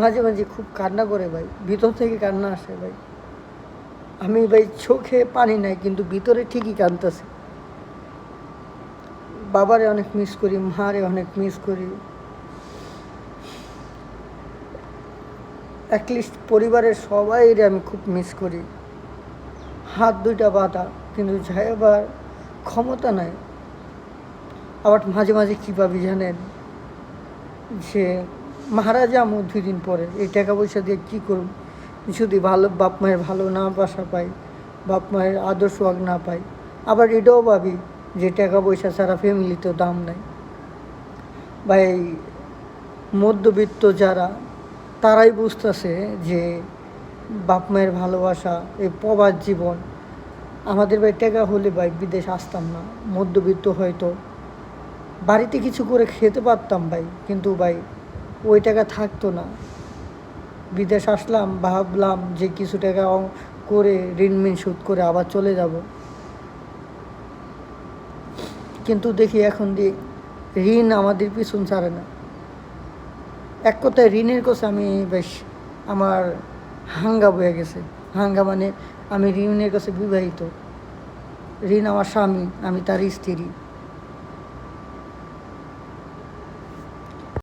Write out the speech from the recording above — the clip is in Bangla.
মাঝে মাঝে খুব কান্না করে ভাই, ভিতর থেকে কান্না আসে ভাই। আমি ভাই চোখে পানি নাই, কিন্তু ভিতরে ঠিকই কাঁদতেছে। বাবারে অনেক মিস করি, মারে অনেক মিস করি। অ্যাটলিস্ট পরিবারের সবাইরে আমি খুব মিস করি। হাত দুইটা বাঁধা, কিন্তু যাইবার ক্ষমতা নাই। আবার মাঝে মাঝে কী ভাবি জানেন, যে মারা যাবো 2 দিন পরে, এই টাকা পয়সা দিয়ে কী করব? যদি ভালো বাপ মায়ের ভালো না বাসা পাই, বাপ মায়ের আদর সোহাগ না পাই। আবার এটাও ভাবি যে টাকা পয়সা ছাড়া ফ্যামিলিতেও দাম নাই ভাই। মধ্যবিত্ত যারা, তারাই বুঝতেছে যে বাপ মায়ের ভালোবাসা, এই প্রবাস জীবন। আমাদের ভাই টাকা হলে ভাই বিদেশ আসতাম না। মধ্যবিত্ত হয়তো বাড়িতে কিছু করে খেতে পারতাম ভাই, কিন্তু ভাই ওই টাকা থাকতো না। বিদেশ আসলাম, ভাবলাম যে কিছু টাকা করে ঋণ শোধ করে আবার চলে যাব, কিন্তু দেখি এখন দিয়ে ঋণ আমাদের পিছন ছাড়ে না। এক কথায় ঋণের কাছে আমি বেশ, আমার হাঙ্গা বয়ে গেছে। হাঙ্গা মানে আমি ঋণের কাছে বিবাহিত। ঋণ আমার স্বামী, আমি তার স্ত্রী।